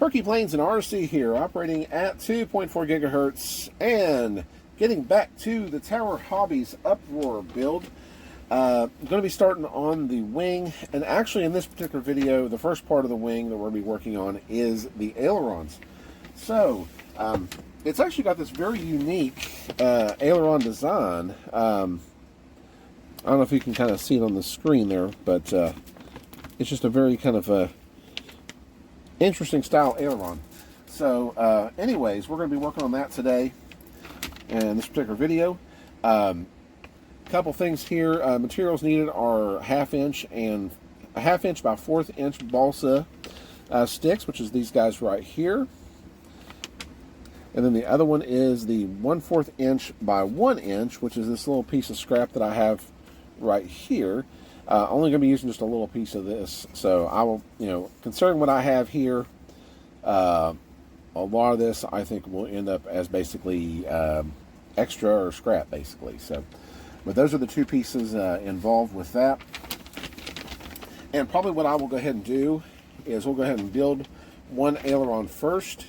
PerkyPlanes and RC here, operating at 2.4 gigahertz and getting back to the Tower Hobbies Uproar build. I'm going to be starting on the wing, and actually in this particular video, the first part of the wing that we're going to be working on is the ailerons. So, it's actually got this very unique aileron design. I don't know if you can kind of see it on the screen there, but it's just a very kind of interesting style aileron. So anyways, we're going to be working on that today in this particular video. Couple things here. Materials needed are 1/2 inch and a 1/2 inch by 1/4 inch balsa sticks, which is these guys right here. And then the other one is the 1/4 inch by 1 inch, which is this little piece of scrap that I have right here. Only going to be using just a little piece of this, so I will, considering what I have here, a lot of this I think will end up as basically extra or scrap, basically. So, but those are the two pieces involved with that. And probably what I will go ahead and do is we'll go ahead and build one aileron first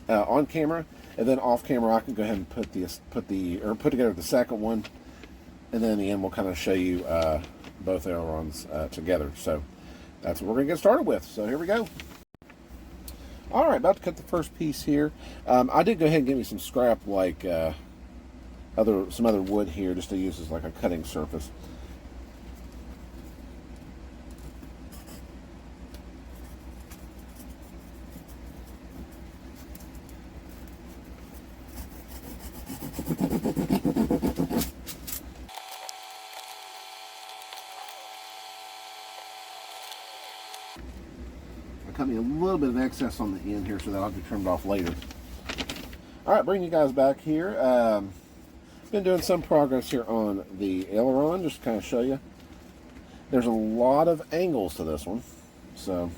on camera, and then off camera I can go ahead and put together the second one, and then in the end we'll kind of show you both ailerons together. So that's what we're going to get started with. So here we go. Alright, about to cut the first piece here. I did go ahead and get me some scrap, like some other wood here, just to use as like a cutting surface. Cut me a little bit of excess on the end here, so that'll be trimmed off later. Alright, bring you guys back here. Been doing some progress here on the aileron, just to kind of show you. There's a lot of angles to this one, so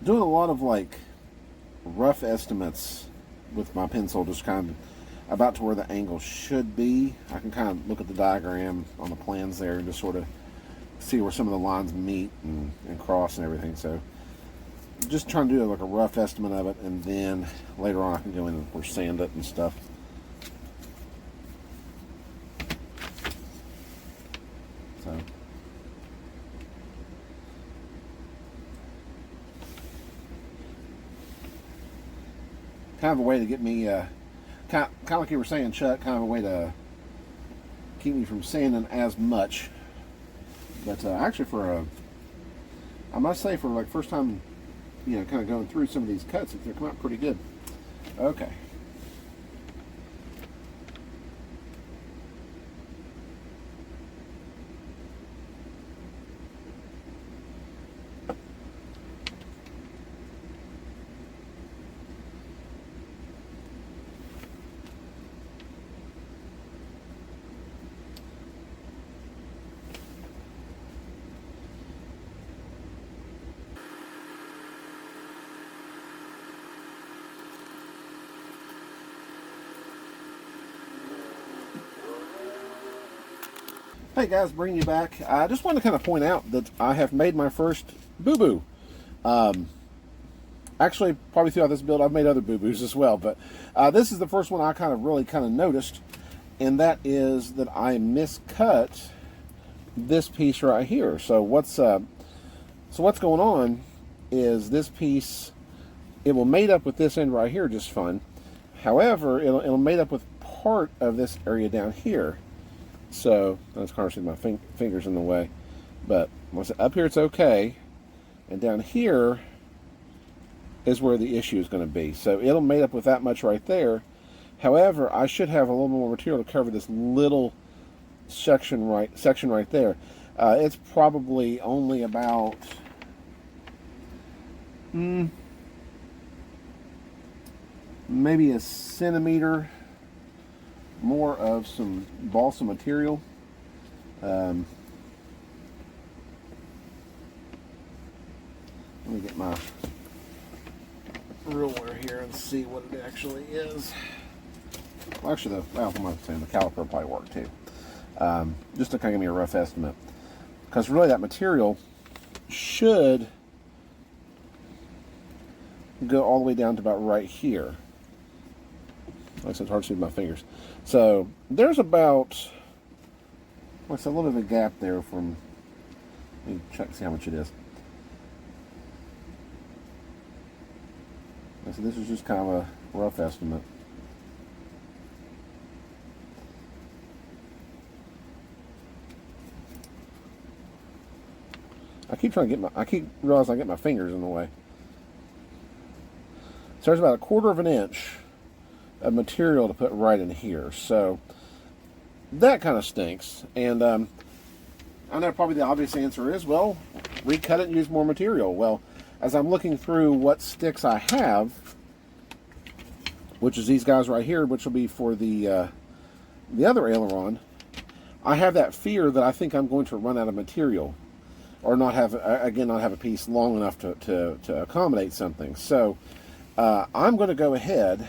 doing a lot of like rough estimates with my pencil, just kind of about to where the angle should be. I can kind of look at the diagram on the plans there and just sort of see where some of the lines meet and cross and everything. So just trying to do like a rough estimate of it, and then later on I can go in and sand it and stuff. So kind of a way to get me, kind of like you were saying, Chuck, kind of a way to keep me from sanding as much. But actually, I must say, for like first time, kind of going through some of these cuts, they're coming out pretty good. Okay. Hey guys, bringing you back. I just want to kind of point out that I have made my first boo-boo. Actually, probably throughout this build I've made other boo-boos as well, but this is the first one I really noticed, and that is that I miscut this piece right here. So what's going on is this piece, it will mate up with this end right here just fine. However, it'll mate up with part of this area down here. So that's kind of my fingers in the way, but once up here it's okay, and down here is where the issue is going to be. So it'll mate up with that much right there. However, I should have a little more material to cover this little section right there. It's probably only about maybe a centimeter more of some balsa material. Let me get my ruler here and see what it actually is. Well, actually, I'm saying the caliper will probably work too. Just to kind of give me a rough estimate. Because really that material should go all the way down to about right here. Like I said, it's hard to see with my fingers. So there's about, what's a little bit of a gap there from, let me check to see how much it is. So this is just kind of a rough estimate. I keep realizing I get my fingers in the way. So there's about 1/4 of an inch of material to put right in here. So that kind of stinks. And I know probably the obvious answer is, well, recut it and use more material. Well, as I'm looking through what sticks I have, which is these guys right here, which will be for the other aileron, I have that fear that I think I'm going to run out of material, or not have a piece long enough to accommodate something. So I'm going to go ahead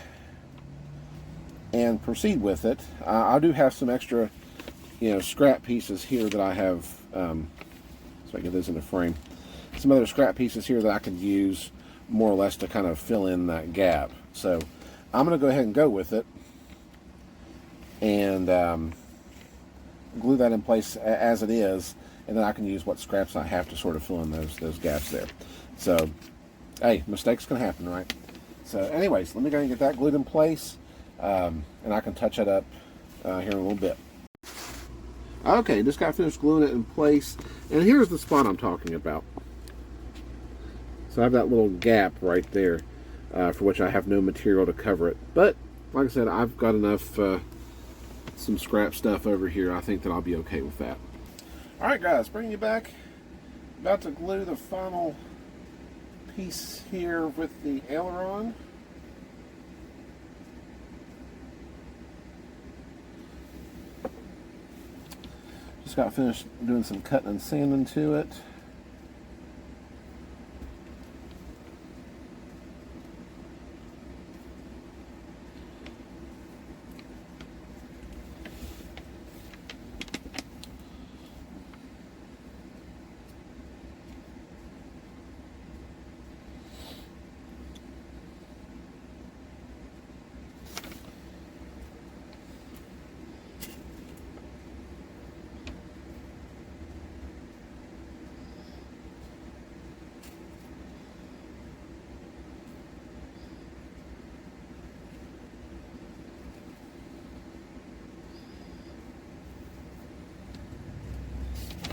and proceed with it. I do have some extra, scrap pieces here that I have. So I get those in the frame. Some other scrap pieces here that I can use more or less to kind of fill in that gap. So I'm going to go ahead and go with it and glue that in place as it is, and then I can use what scraps I have to sort of fill in those gaps there. So, hey, mistakes can happen, right? So anyways, let me go ahead and get that glued in place, and I can touch it up here in a little bit. Okay, just got finished gluing it in place, and here's the spot I'm talking about. So I have that little gap right there, for which I have no material to cover it. But, like I said, I've got enough, some scrap stuff over here. I think that I'll be okay with that. Alright guys, bringing you back. About to glue the final piece here with the aileron. Just got finished doing some cutting and sanding to it.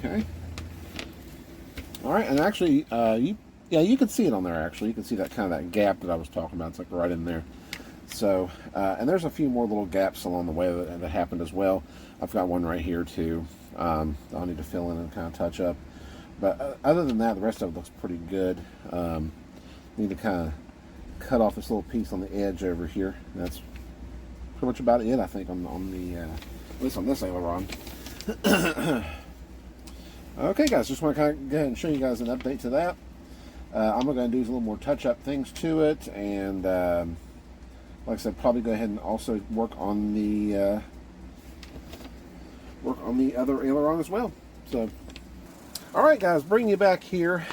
Okay. All right, and actually, you can see it on there. Actually, you can see that kind of that gap that I was talking about. It's like right in there. So, and there's a few more little gaps along the way that happened as well. I've got one right here too. I'll need to fill in and kind of touch up. But other than that, the rest of it looks pretty good. Need to kind of cut off this little piece on the edge over here. That's pretty much about it, I think, on the at least on this aileron. Okay guys, just want to kind of go ahead and show you guys an update to that. I'm going to do a little more touch-up things to it, and like I said, probably go ahead and also work on the other aileron as well. So, all right guys, bringing you back here,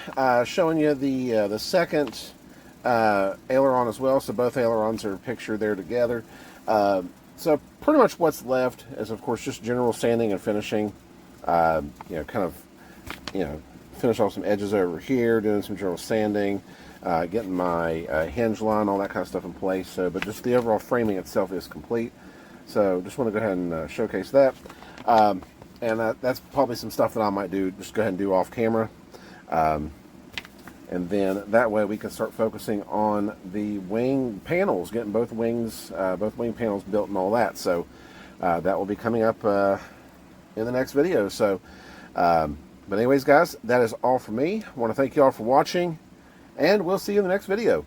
showing you the second aileron as well. So both ailerons are pictured there together. So pretty much what's left is, of course, just general sanding and finishing. Finish off some edges over here, doing some general sanding, getting my hinge line, all that kind of stuff in place. So, but just the overall framing itself is complete. So just want to go ahead and showcase that. And that's probably some stuff that I might do, just go ahead and do off camera. And then that way we can start focusing on the wing panels, getting both wing panels built and all that. So that will be coming up in the next video. So, but anyways, guys, that is all for me. I want to thank you all for watching, and we'll see you in the next video.